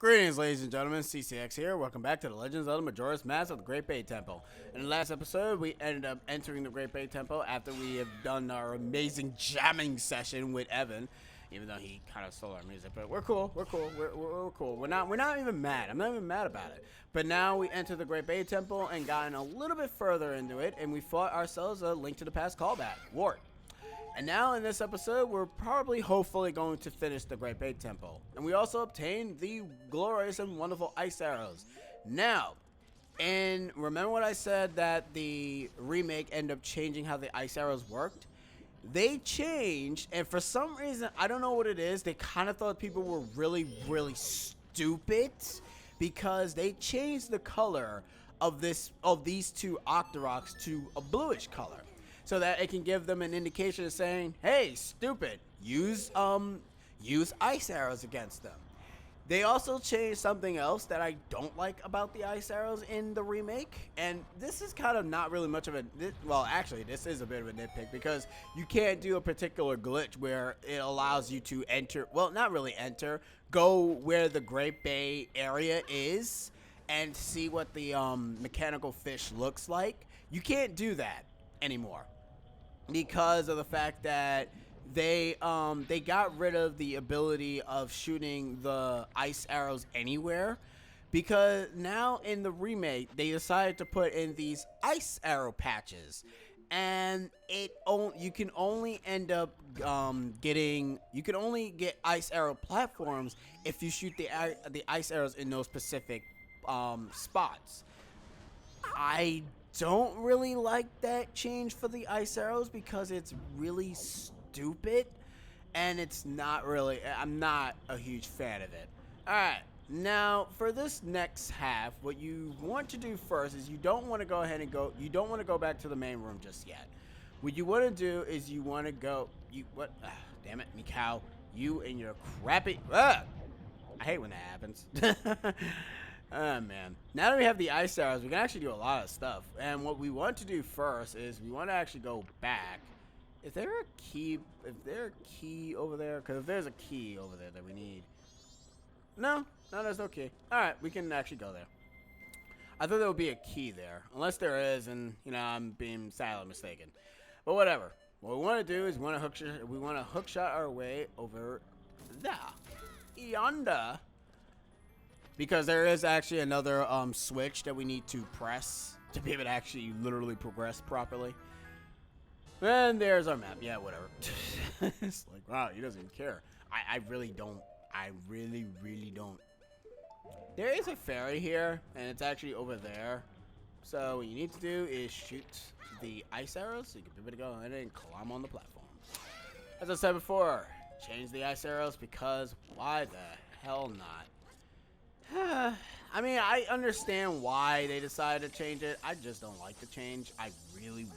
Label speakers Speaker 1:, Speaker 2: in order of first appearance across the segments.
Speaker 1: Greetings, ladies and gentlemen. CCX here. Welcome back to the Legends of the Majora's Mask of the Great Bay Temple. In the last episode, we ended up entering the Great Bay Temple after we have done our amazing jamming session with Evan, even though he kind of stole our music. But we're cool. We're cool. We're cool. We're not even mad. I'm not even mad about it. But now we entered the Great Bay Temple and gotten a little bit further into it, and we fought ourselves a Link to the Past callback, Wart. And now in this episode, we're probably hopefully going to finish the Great Bay Temple. And we also obtained the glorious and wonderful ice arrows. Now, and remember what I said that the remake ended up changing how the ice arrows worked? They changed, and for some reason, I don't know what it is, they kind of thought people were really stupid because they changed the color of these two Octoroks to a bluish color, so that it can give them an indication of saying, hey, stupid, use ice arrows against them. They also changed something else that I don't like about the ice arrows in the remake, and this is kind of not really much of a, well, actually, this is a bit of a nitpick, because you can't do a particular glitch where it allows you to enter, well, not really enter, go where the Great Bay area is and see what the mechanical fish looks like. You can't do that anymore, because of the fact that they got rid of the ability of shooting the ice arrows anywhere, because now in the remake they decided to put in these ice arrow patches, and you can only end up you can only get ice arrow platforms if you shoot the ice arrows in those specific spots. I don't really like that change for the ice arrows because it's really stupid, and it's not really, I'm not a huge fan of it. Alright, now for this next half, what you want to do first is you don't want to go ahead and you don't want to go back to the main room just yet. What you want to do is you want to go, damn it, Mikau, you and your crappy, I hate when that happens. Oh man, now that we have the ice arrows, we can actually do a lot of stuff. And what we want to do first is we want to actually go back. Is there a key? Is there a key over there? Because if there's a key over there that we need. No, there's no key. Alright, we can actually go there. I thought there would be a key there. Unless there is, and, you know, I'm being sadly mistaken. But whatever. What we want to do is we want to hook shot our way over there. Yonder. Because there is actually another switch that we need to press to be able to actually literally progress properly. And there's our map. Yeah, whatever. It's like, wow, he doesn't even care. I really don't. I really don't. There is a fairy here, and it's actually over there. So what you need to do is shoot the ice arrows so you can be able to go ahead and climb on the platform. As I said before, change the ice arrows because why the hell not? I mean, I understand why they decided to change it. I just don't like the change. I really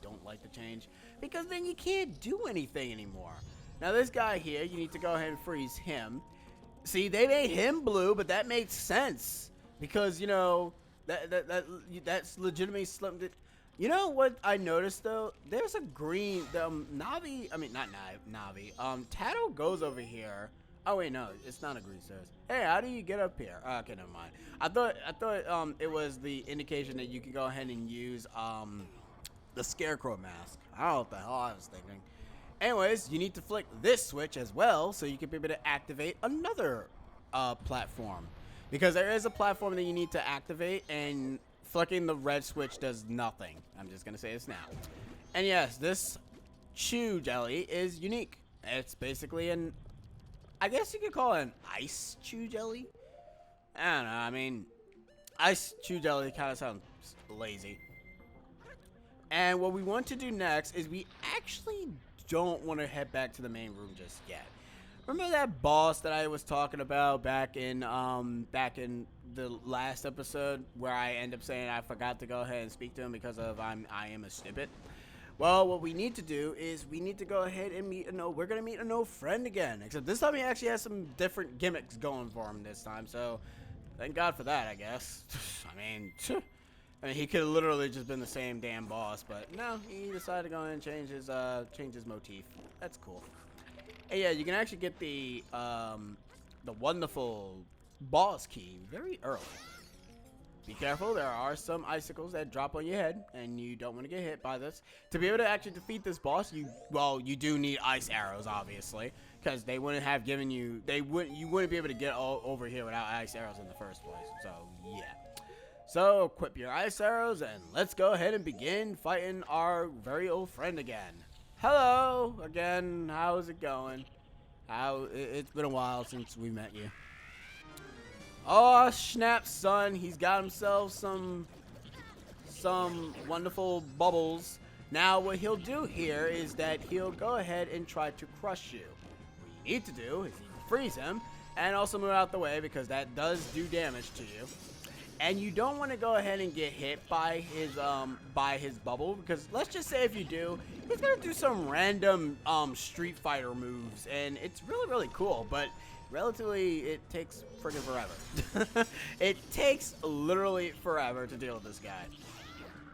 Speaker 1: don't like the change, because then you can't do anything anymore. Now this guy here, you need to go ahead and freeze him. See, they made him blue, but that makes sense because, you know, that's legitimately something. You know what I noticed though? There's a green Navi. I mean, not Navi. Tato goes over here. Oh wait, no, it's not a green stairs. Hey, how do you get up here? Oh, okay, never mind. I thought it was the indication that you could go ahead and use the scarecrow mask. I don't know what the hell I was thinking. Anyways, you need to flick this switch as well so you can be able to activate another platform, because there is a platform that you need to activate, and flicking the red switch does nothing. I'm just gonna say this now. And yes, this chew jelly is unique. It's basically I guess you could call it an ice chew jelly. I don't know. I mean, ice chew jelly kind of sounds lazy. And what we want to do next is we actually don't want to head back to the main room just yet. Remember that boss that I was talking about back in the last episode where I end up saying I forgot to go ahead and speak to him because of I am a snippet? Well, what we need to do is we need to go ahead and we're going to meet an old friend again. Except this time he actually has some different gimmicks going for him this time. So, thank God for that, I guess. I mean, he could have literally just been the same damn boss. But no, he decided to go ahead and change his motif. That's cool. And yeah, you can actually get the wonderful boss key very early. Be careful, there are some icicles that drop on your head, and you don't want to get hit by this. To be able to actually defeat this boss, you do need ice arrows, obviously, because they wouldn't have given you, you wouldn't be able to get over here without ice arrows in the first place. So yeah. So equip your ice arrows, and let's go ahead and begin fighting our very old friend again. Hello again. How's it going? It's been a while since we met you. Oh, snap, son. He's got himself some wonderful bubbles. Now, what he'll do here is that he'll go ahead and try to crush you. What you need to do is freeze him and also move out the way because that does do damage to you. And you don't want to go ahead and get hit by his bubble because let's just say if you do, he's gonna do some random Street Fighter moves, and it's really, really cool, but relatively, it takes friggin' forever. It takes literally forever to deal with this guy.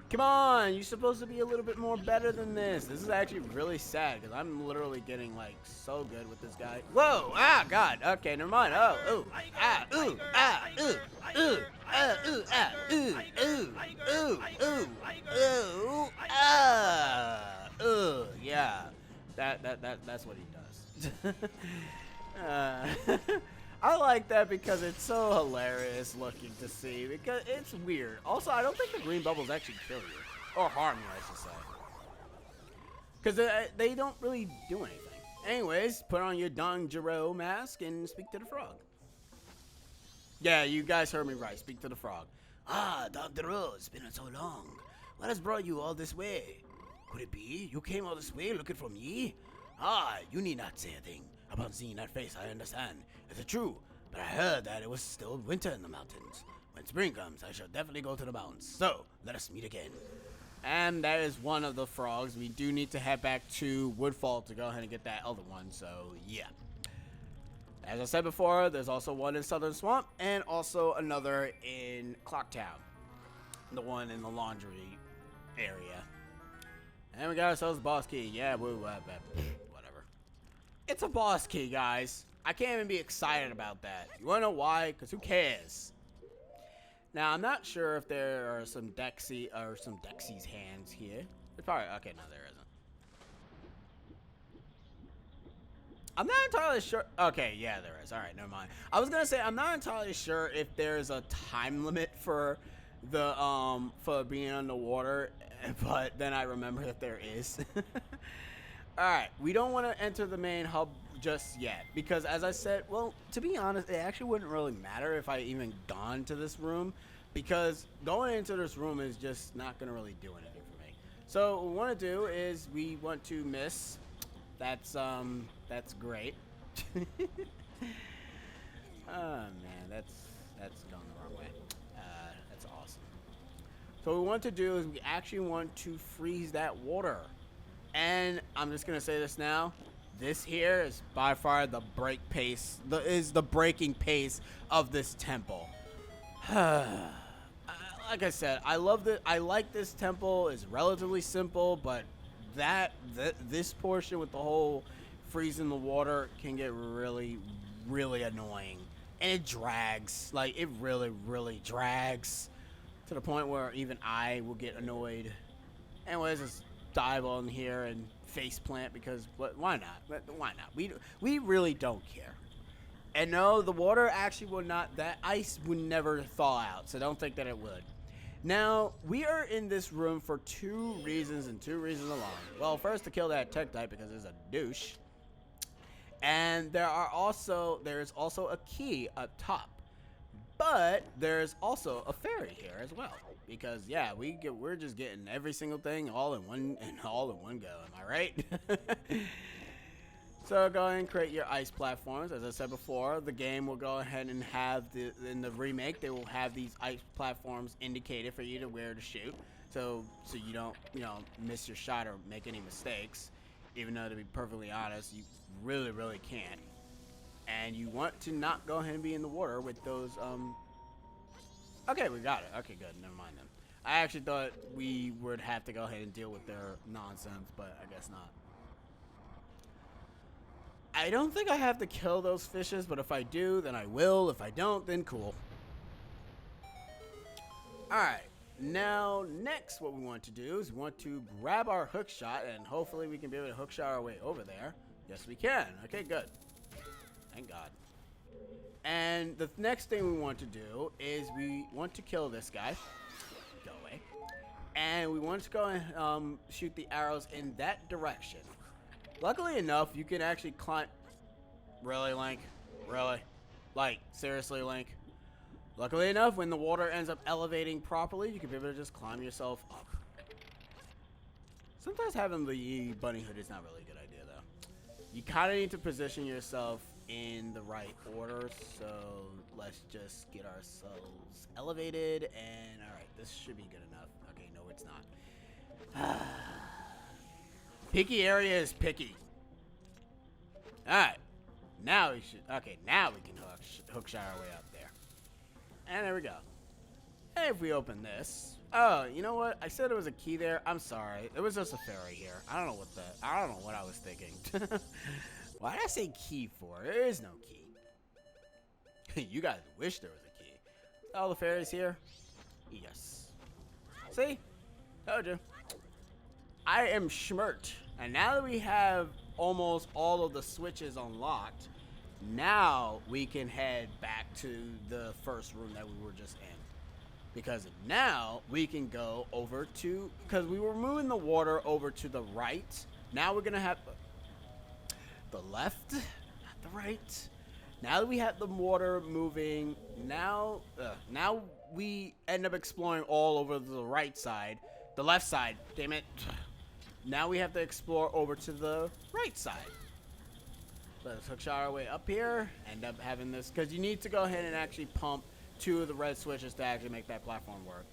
Speaker 1: Come on, you're supposed to be a little bit more better than this. This is actually really sad because I'm literally getting like so good with this guy. Whoa, ah, God. Okay, never mind. Oh, ooh, ah, ooh, ah, ooh, ooh, ah, ooh, ah, ooh, ooh, ooh, ooh, ooh, ah, ooh, yeah. That's what he does. I like that because it's so hilarious looking to see because it's weird. Also, I don't think the green bubbles actually kill you or harm you, I should say, because they don't really do anything. Anyways, put on your Majora mask and speak to the frog. Yeah, you guys heard me right. Speak to the frog. Ah, Dr. Rose, it's been so long. What has brought you all this way? Could it be you came all this way looking for me? Ah, you need not say a thing. Upon seeing that face, I understand. Is it true? But I heard that it was still winter in the mountains. When spring comes, I shall definitely go to the mountains. So, let us meet again. And that is one of the frogs. We do need to head back to Woodfall to go ahead and get that other one. So, yeah. As I said before, there's also one in Southern Swamp and also another in Clocktown. The one in the laundry area. And we got ourselves a boss key. Yeah, whatever. It's a boss key, guys. I can't even be excited about that. You wanna know why? Because who cares? Now, I'm not sure if there are some Dexy's hands here. It's probably, okay, no, there isn't. I'm not entirely sure. Okay, yeah, there is. All right, never mind. I was gonna say I'm not entirely sure if there's a time limit for the for being underwater, but then I remember that there is. Alright, we don't want to enter the main hub just yet, because as I said, well, to be honest, it actually wouldn't really matter if I even gone to this room, because going into this room is just not going to really do anything for me. So what we want to do is we want to miss. That's great. Oh man, that's going the wrong way. That's awesome. So what we want to do is we actually want to freeze that water. And I'm just gonna say this now. This here is by far the breaking pace of this temple. Like I said, I love it. I like this temple. It's relatively simple, but this portion with the whole freezing the water can get really, really annoying, and it drags. Like it really, really drags to the point where even I will get annoyed. Anyways, it's dive on here and face plant because why not? Why not? We really don't care. And no, the water actually will not. That ice would never thaw out, so don't think that it would. Now we are in this room for two reasons and two reasons alone. Well, first to kill that Tektite because it's a douche, and there's also a key up top. But there's also a fairy here as well, because yeah, we're just getting every single thing all in one go. Am I right? So go ahead and create your ice platforms. As I said before, the game will go ahead and have in the remake they will have these ice platforms indicated for you to where to shoot, so you don't miss your shot or make any mistakes. Even though, to be perfectly honest, you really can't. And you want to not go ahead and be in the water with those, okay, we got it. Okay, good. Never mind then. I actually thought we would have to go ahead and deal with their nonsense, but I guess not. I don't think I have to kill those fishes, but if I do, then I will. If I don't, then cool. Alright, now next what we want to do is we want to grab our hook shot, and hopefully we can be able to hook shot our way over there. Yes, we can. Okay, good. Thank God. And the next thing we want to do is we want to kill this guy. Go away. And we want to go and shoot the arrows in that direction. Luckily enough, you can actually climb. Really, Link? Really? Like, seriously, Link? Luckily enough, when the water ends up elevating properly, you can be able to just climb yourself up. Sometimes having the bunny hood is not really a good idea, though. You kind of need to position yourself in the right order, so let's just get ourselves elevated, and alright, this should be good enough. Okay, no, it's not. Picky area is picky. Alright, now we should, okay, now we can hook shot our way up there. And there we go. And if we open this, oh, you know what? I said there was a key there. I'm sorry. It was just a fairy here. I don't know what I was thinking. Why did I say key for? There is no key. You guys wish there was a key. All the fairies here? Yes. See? Told you. I am schmert. And now that we have almost all of the switches unlocked, now we can head back to the first room that we were just in. Because now we can go over to, because we were moving the water over to the right. Now we're going to have the left, not the right. Now that we have the water moving, now we end up exploring all over the right side. The left side, damn it. Now we have to explore over to the right side. Let's hook shot our way up here. End up having this, because you need to go ahead and actually pump 2 of the red switches to actually make that platform work.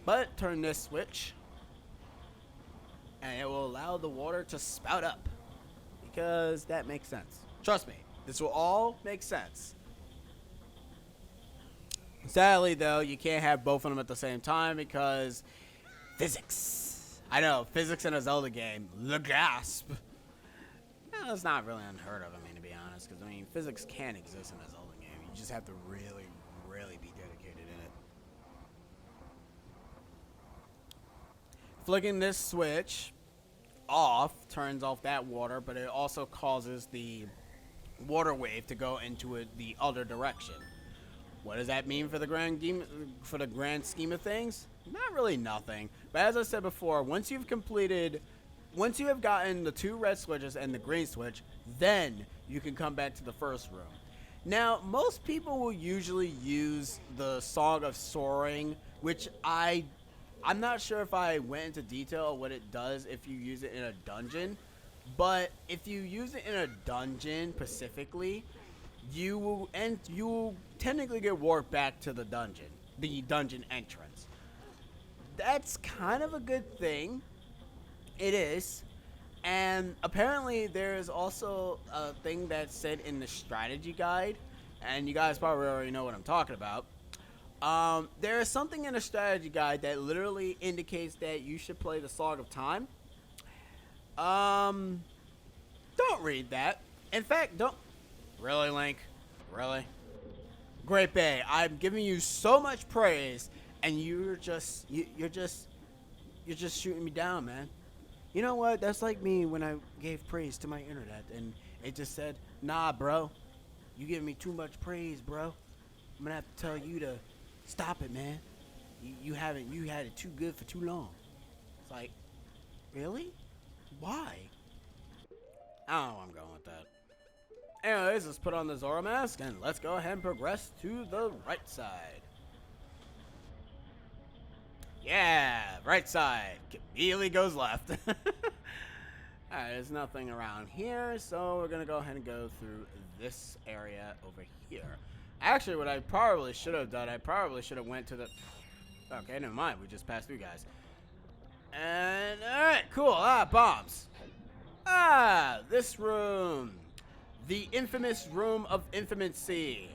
Speaker 1: But turn this switch, and it will allow the water to spout up. Because that makes sense. Trust me, this will all make sense. Sadly, though, you can't have both of them at the same time because physics. I know, physics in a Zelda game. The gasp. That's not really unheard of, I mean, to be honest. Because, I mean, physics can exist in a Zelda game. You just have to really, really be dedicated in it. Flicking this switch off turns off that water, but it also causes the water wave to go into the other direction. What does that mean for the grand scheme of things? Not really nothing. But as I said before, once you have gotten the 2 red switches and the green switch, then you can come back to the first room. Now, most people will usually use the Song of Soaring, which I'm not sure if I went into detail of what it does if you use it in a dungeon, but if you use it in a dungeon specifically, you will technically get warped back to the dungeon entrance. That's kind of a good thing. It is. And apparently there is also a thing that's said in the strategy guide, and you guys probably already know what I'm talking about. There is something in the strategy guide that literally indicates that you should play the Song of Time. Don't read that. In fact, don't. Really, Link? Really? Great Bay, I'm giving you so much praise, and you're just shooting me down, man. You know what? That's like me when I gave praise to my internet, and it just said, "Nah, bro, you giving me too much praise, bro. I'm gonna have to tell you to stop it, man. You had it too good for too long." It's like, really? Why? I don't know where I'm going with that. Anyways, let's put on the Zora mask and let's go ahead and progress to the right side. Yeah, right side. Immediately goes left. Alright, there's nothing around here, so we're gonna go ahead and go through this area over here. Actually, what I probably should have done, I probably should have went to the... Okay, never mind. We just passed through, guys. And, alright, cool. Bombs. This room. The infamous room of infamancy.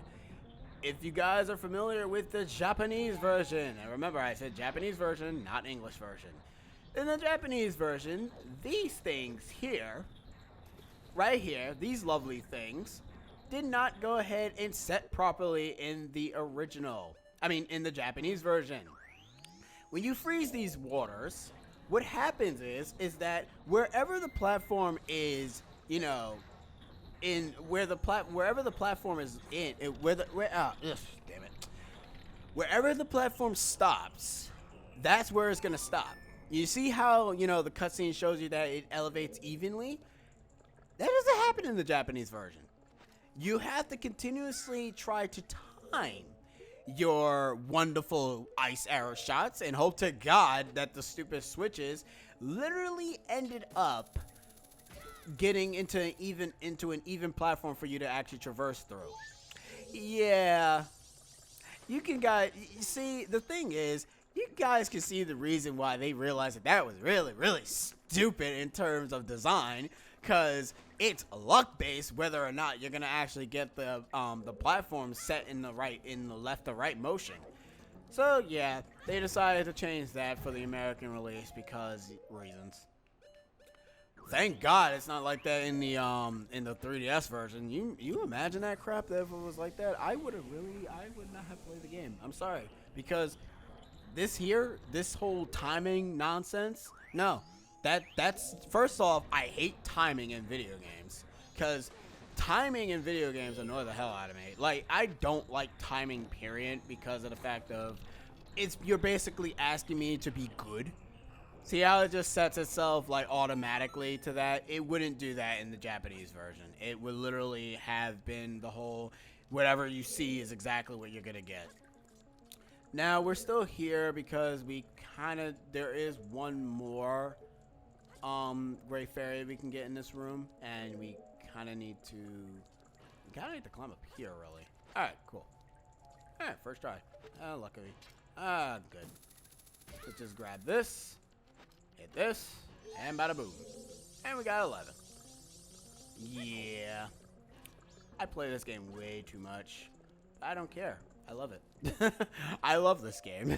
Speaker 1: If you guys are familiar with the Japanese version, and remember I said Japanese version, not English version. In the Japanese version, these things here right here, these lovely things, did not go ahead and set properly in the original. I mean, in the Japanese version. When you freeze these waters, what happens is that wherever the platform is, you know, in where the wherever the platform is in, damn it, wherever the platform stops, that's where it's gonna stop. You see how, you know, the cutscene shows you that it elevates evenly? That doesn't happen in the Japanese version. You have to continuously try to time your wonderful ice arrow shots and hope to God that the stupid switches literally ended up getting into an even platform for you to actually traverse through. Yeah. You see, the thing is, you guys can see the reason why they realized that was really, really stupid in terms of design, because it's luck based whether or not you're gonna actually get the platform set in the left or right motion. So yeah, they decided to change that for the American release because reasons. Thank God it's not like that in the 3DS version. You imagine that crap that if it was like that, I would not have played the game. I'm sorry, because this whole timing nonsense, no. That's first off, I hate timing in video games, because timing in video games annoy the hell out of me. Like, I don't like timing, period, because of the fact of you're basically asking me to be good. See how it just sets itself like automatically to that? It wouldn't do that in the Japanese version. It would literally have been the whole whatever you see is exactly what you're gonna get. Now we're still here because there is one more gray fairy we can get in this room, and we kind of need to climb up here, really. All right, cool. All right, first try. Luckily, good. Let's just grab this, hit this, and bada boom, and we got 11. Yeah, I play this game way too much. I don't care. I love it. I love this game.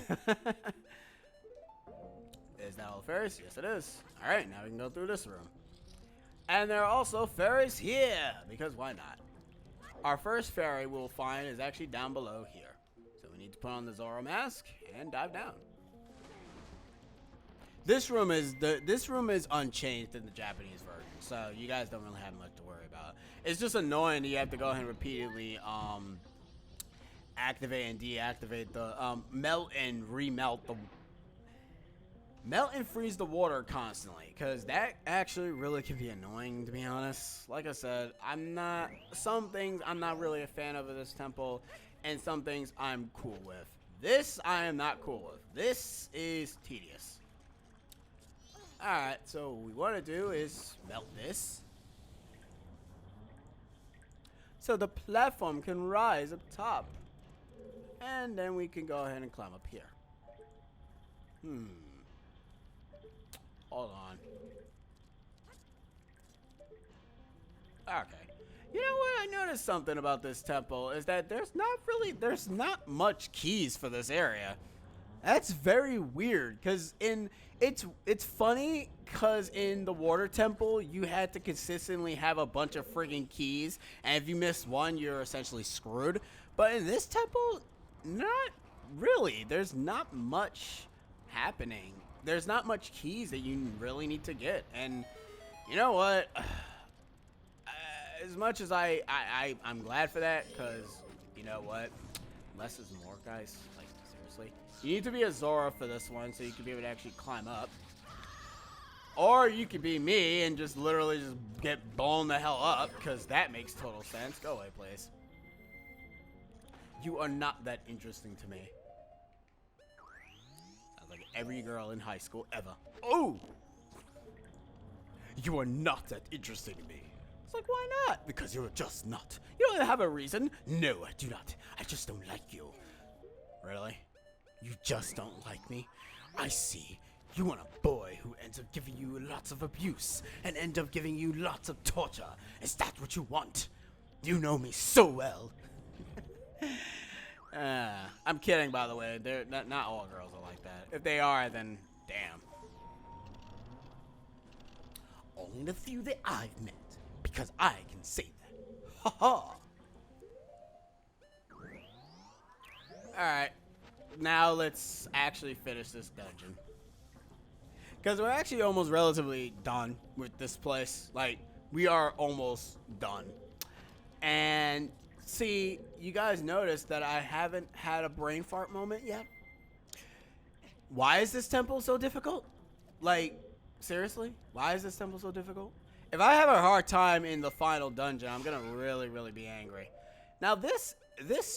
Speaker 1: Is that all the fairies? Yes, it is. All right, now we can go through this room. And there are also fairies here, because why not? Our first fairy we'll find is actually down below here. So we need to put on the Zorro mask and dive down. This room is unchanged in the Japanese version, so you guys don't really have much to worry about. It's just annoying that you have to go ahead and repeatedly activate and deactivate the melt and freeze the water constantly, because that actually really can be annoying, to be honest. Like I said, some things I'm not really a fan of this temple, and some things I'm cool with. This I am not cool with. This is tedious. Alright, so what we want to do is melt this, so the platform can rise up top. And then we can go ahead and climb up here. Hold on. Okay. You know what? I noticed something about this temple is that there's not much keys for this area. That's very weird, because it's funny because in the water temple you had to consistently have a bunch of friggin' keys, and if you miss one you're essentially screwed. But in this temple, not really. There's not much happening. There's not much keys that you really need to get. And you know what? As much as I'm glad for that, because you know what? Less is more, guys. Like, seriously. You need to be a Zora for this one so you can be able to actually climb up. Or you could be me and just literally just get blown the hell up, because that makes total sense. Go away, please. You are not that interesting to me. Sounds like every girl in high school ever. Oh! You are not that interesting to me. It's like, why not? Because you're just not. You don't have a reason. No, I do not. I just don't like you. Really? You just don't like me? I see. You want a boy who ends up giving you lots of abuse and ends up giving you lots of torture. Is that what you want? You know me so well. I'm kidding, by the way. They're not all girls are like that. If they are, then damn. Only the few that I've met. because I can say that. Ha ha. Alright, now let's actually finish this dungeon. Because we're actually almost relatively done with this place. Like, we are almost done. And see, you guys noticed that I haven't had a brain fart moment yet. Why is this temple so difficult? Like, seriously? Why is this temple so difficult? If I have a hard time in the final dungeon, I'm gonna really, really be angry. Now this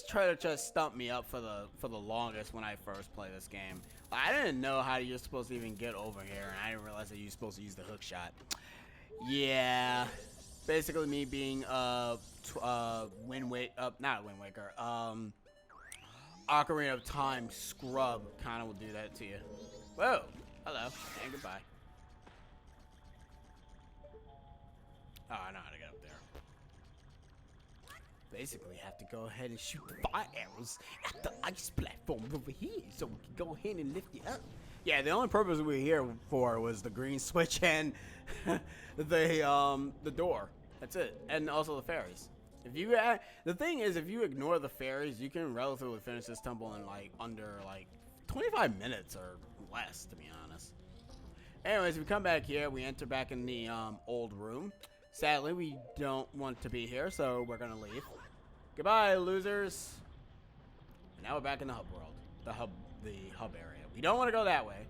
Speaker 1: tried to just stump me up for the longest when I first played this game. I didn't know how you're supposed to even get over here, and I didn't realize that you're supposed to use the hook shot. Yeah, basically me being not Wind Waker, Ocarina of Time scrub kind of will do that to you. Whoa, hello, and goodbye. Oh, I know how to get up there. Basically, have to go ahead and shoot the fire arrows at the ice platform over here, so we can go ahead and lift it up. Yeah, the only purpose we were here for was the green switch and the door. That's it, and also the fairies. If you the thing is, if you ignore the fairies, you can relatively finish this temple in like under like 25 minutes or less, to be honest. Anyways, we come back here. We enter back in the old room. Sadly, we don't want to be here, so we're gonna leave. Goodbye, losers. And now we're back in the hub world, the hub area. We don't want to go that way.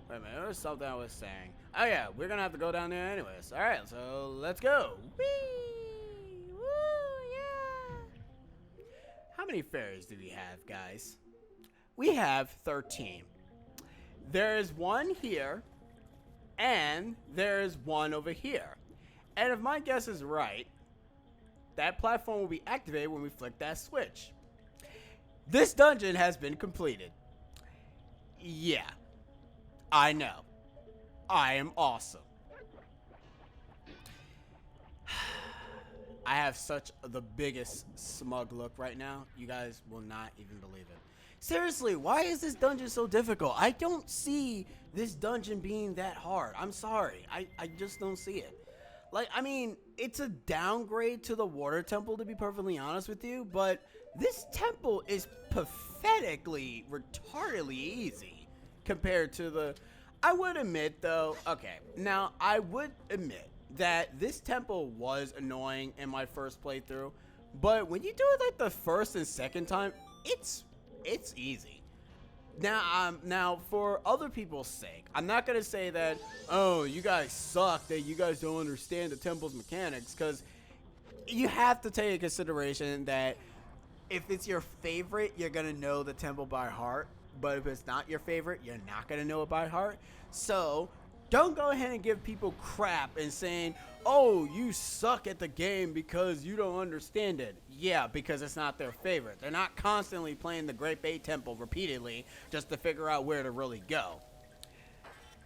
Speaker 1: Wait a minute, there was something I was saying. Oh yeah, we're gonna have to go down there anyways. All right, so let's go. Whee! Woo! Yeah. How many fairies do we have, guys? We have 13. There is one here, and there is one over here. And if my guess is right, that platform will be activated when we flick that switch. This dungeon has been completed. Yeah, I know. I am awesome. I have such the biggest smug look right now. You guys will not even believe it. Seriously, why is this dungeon so difficult? I don't see this dungeon being that hard. I'm sorry. I just don't see it. Like, I mean, it's a downgrade to the water temple, to be perfectly honest with you, but this temple is pathetically, retardedly easy compared to the... I would admit, though, okay, now, I would admit that this temple was annoying in my first playthrough, but when you do it, like, the first and second time, it's easy. Now, for other people's sake, I'm not going to say that, oh, you guys suck, that you guys don't understand the temple's mechanics, because you have to take into consideration that if it's your favorite, you're going to know the temple by heart, but if it's not your favorite, you're not going to know it by heart. So, don't go ahead and give people crap and saying, oh, you suck at the game because you don't understand it. Yeah, because it's not their favorite. They're not constantly playing the Great Bay Temple repeatedly just to figure out where to really go.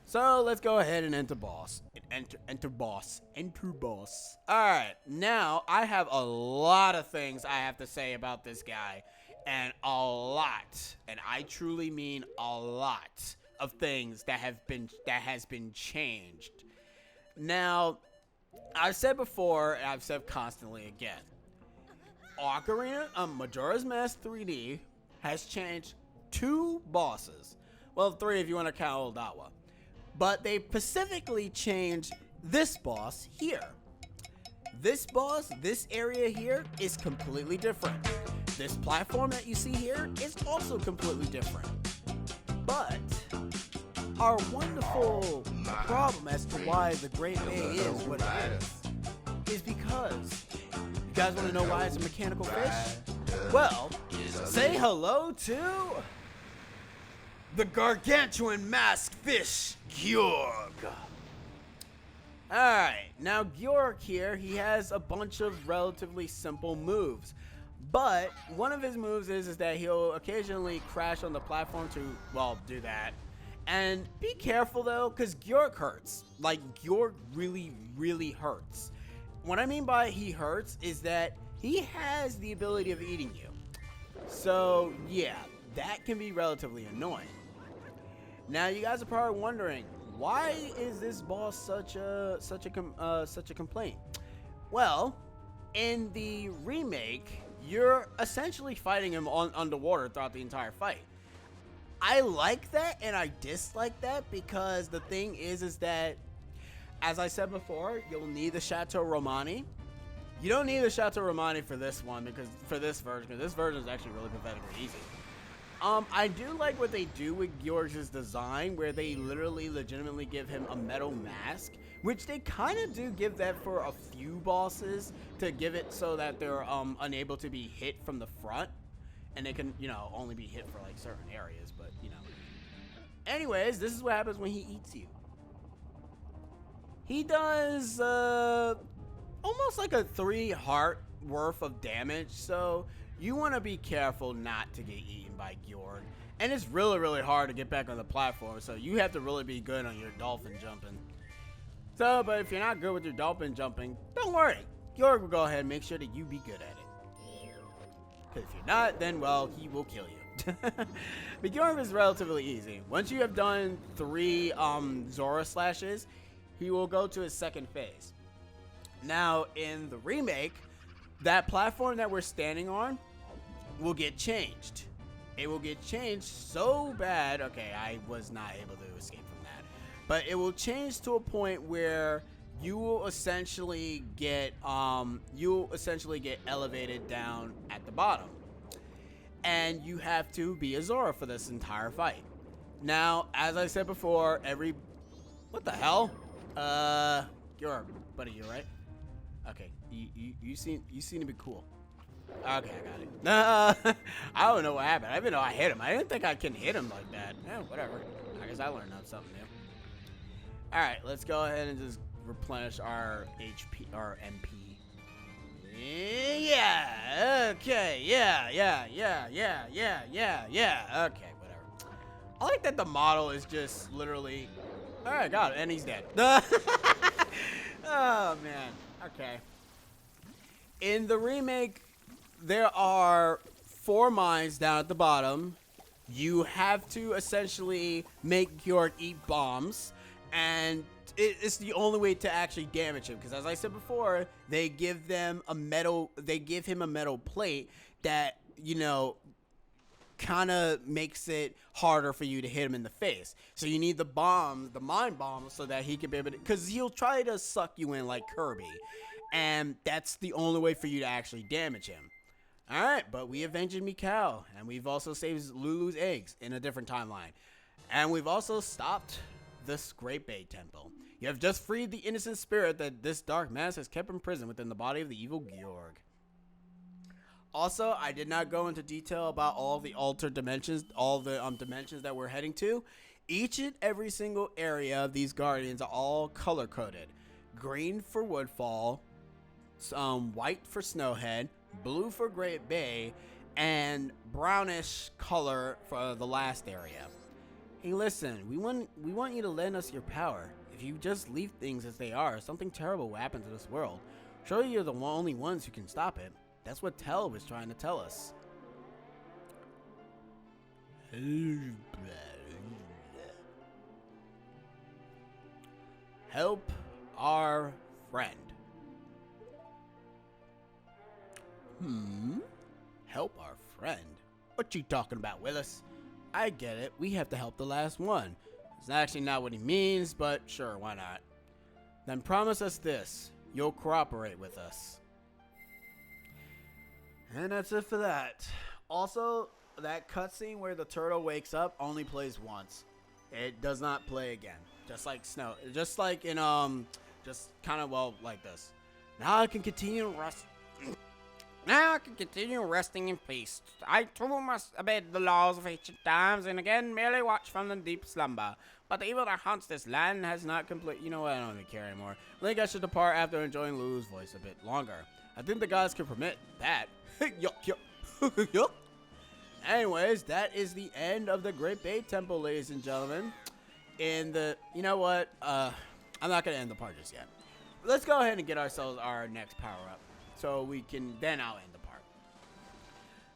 Speaker 1: So let's go ahead and enter boss. Enter boss. Alright, now I have a lot of things I have to say about this guy. And a lot, and I truly mean a lot of things that has been changed. Now, I've said before, and I've said constantly again, Majora's Mask 3D has changed 2 bosses. Well, 3 if you want to count Old Awa. But they specifically changed this boss here. This boss, this area here, is completely different. This platform that you see here is also completely different. But our wonderful problem as to why the Great Bay is what it is because, you guys want to know why it's a mechanical fish? Well, say hello to the gargantuan masked fish, Gyorg. Alright, now Gyorg here, he has a bunch of relatively simple moves. But one of his moves is that he'll occasionally crash on the platform to, well, do that. And be careful though, because Gyorg hurts. Like, Gyorg really, really hurts. What I mean by he hurts is that he has the ability of eating you. So, yeah, that can be relatively annoying. Now, you guys are probably wondering, why is this boss such a complaint? Well, in the remake, you're essentially fighting him on underwater throughout the entire fight. I like that and I dislike that because the thing is that, as I said before, you'll need the Chateau Romani. You don't need the Chateau Romani for this one because this version is actually really pathetically easy. I do like what they do with Gyorg's design, where they literally legitimately give him a metal mask, which they kind of do give that for a few bosses to give it so that they're unable to be hit from the front, and they can, only be hit for like certain areas, but Anyways, this is what happens when he eats you. He does almost like a 3 heart worth of damage, so you want to be careful not to get eaten by Gyorg. And it's really, really hard to get back on the platform, so you have to really be good on your dolphin jumping. So, but if you're not good with your dolphin jumping, don't worry. Gyorg will go ahead and make sure that you be good at it. Because if you're not, then, well, he will kill you. But Gyorg is relatively easy. Once you have done 3 Zora slashes, he will go to his second phase. Now, in the remake, that platform that we're standing on will get changed. It will get changed so bad. Okay, I was not able to escape from that. But it will change to a point where you will essentially get elevated down at the bottom. And you have to be a Zora for this entire fight. Now, as I said before, what the hell? Gyorg, buddy, you right? Okay, you seem to be cool. Okay, I got it. I don't know what happened. Even though I hit him, I didn't think I can hit him like that. Whatever. I guess I learned something new. All right, let's go ahead and just replenish our HP, our MP. Yeah. Okay. Yeah. Okay. Whatever. I like that the model is just literally. All right, got it, and he's dead. Oh man. Okay. In the remake, there are 4 mines down at the bottom. You have to essentially make Gyorg eat bombs, and it's the only way to actually damage him. Because as I said before, they give him a metal plate that kind of makes it harder for you to hit him in the face. So you need the mine bombs, so that he can be able to, because he'll try to suck you in like Kirby. And that's the only way for you to actually damage him. Alright, but we avenged Mikau, and we've also saved Lulu's eggs in a different timeline. And we've also stopped this Great Bay Temple. You have just freed the innocent spirit that this dark mass has kept imprisoned within the body of the evil Gyorg. Also, I did not go into detail about all the altered dimensions, all the dimensions that we're heading to. Each and every single area of these guardians are all color-coded. Green for Woodfall, white for Snowhead, blue for Great Bay, and brownish color for the last area. Hey, listen, we want you to lend us your power. If you just leave things as they are, something terrible will happen to this world. Surely you're the only ones who can stop it. That's what Tell was trying to tell us. Help our friend. Help our friend? What you talking about, Willis? I get it. We have to help the last one. It's actually not what he means, but sure, why not? Then promise us this. You'll cooperate with us. And that's it for that. Also, that cutscene where the turtle wakes up only plays once. It does not play again. Just like Snow. Just like in, just kind of, well, like this. Now I can continue resting in peace. I too must obey the laws of ancient times and again merely watch from the deep slumber. But the evil that haunts this land has not complete. You know what? I don't even care anymore. I think I should depart after enjoying Lulu's voice a bit longer. I think the gods can permit that. Yuck. Anyways, that is the end of the Great Bay Temple, ladies and gentlemen. You know what? I'm not going to end the part just yet. Let's go ahead and get ourselves our next power-up. So we can, then I'll end the part.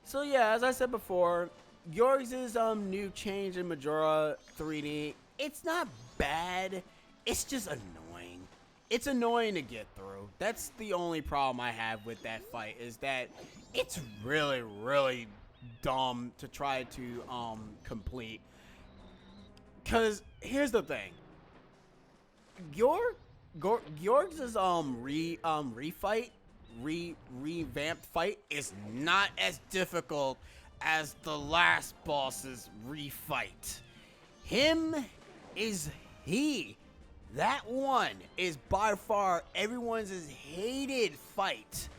Speaker 1: So yeah, as I said before, Gyorg's new change in Majora 3D, it's not bad. It's just annoying. it's annoying to get through. That's the only problem I have with that fight, is that it's really, really dumb to try to complete. Cause here's the thing. Gyorg's revamped fight is not as difficult as the last boss's refight. That one is by far everyone's hated fight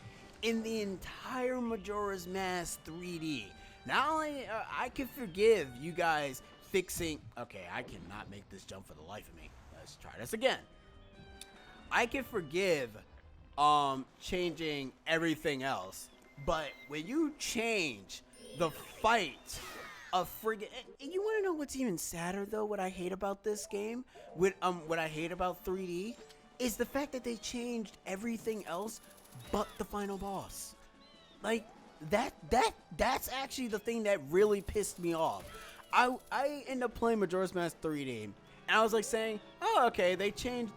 Speaker 1: in the entire Majora's Mask 3D. Not only I can forgive you guys fixing. Okay, I cannot make this jump for the life of me. Let's try this again. I can forgive changing everything else, but when you change the fight of friggin', you want to know what's even sadder though? What I hate about this game, what I hate about 3D, is the fact that they changed everything else but the final boss. Like that's actually the thing that really pissed me off. I ended up playing Majora's Mask 3D. And I was like saying, oh, okay, they changed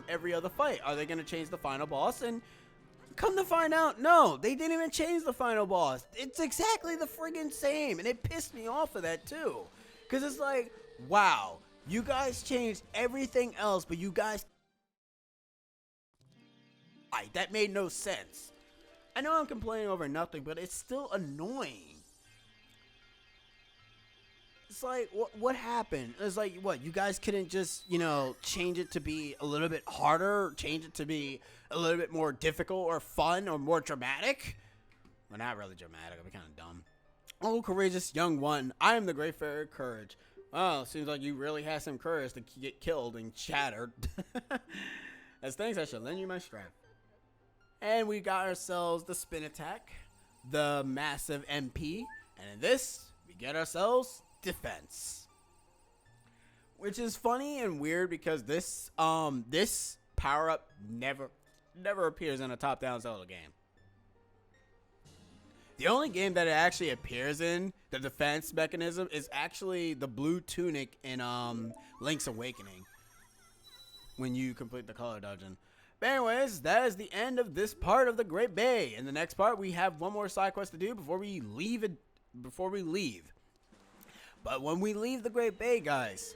Speaker 1: every other fight. Are they going to change the final boss? And come to find out, no, they didn't even change the final boss. It's exactly the friggin' same. And it pissed me off for that too. Because it's like, wow, you guys changed everything else, but you guys... That made no sense. I know I'm complaining over nothing, but it's still annoying. It's like, what happened? It's like, what, you guys couldn't just, change it to be a little bit harder, change it to be a little bit more difficult or fun or more dramatic? Well, not really dramatic. I'd be kind of dumb. Oh, courageous young one, I am the great fairy Courage. Oh, seems like you really have some courage to get killed and shattered. As thanks, I shall lend you my strength. And we got ourselves the spin attack, the massive MP, and in this, we get ourselves defense, which is funny and weird because this power up never appears in a top-down Zelda game. The only game that it actually appears in, the defense mechanism, is actually the blue tunic in Link's Awakening when you complete the color dungeon. But anyways, that is the end of this part of the Great Bay. In the next part, we have one more side quest to do before we leave. But when we leave the Great Bay, guys,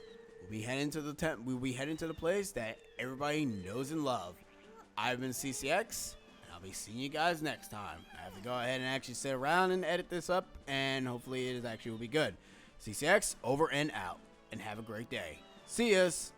Speaker 1: we head into the place that everybody knows and loves. I've been CCX, and I'll be seeing you guys next time. I have to go ahead and actually sit around and edit this up, and hopefully it actually will be good. CCX, over and out, and have a great day. See yas.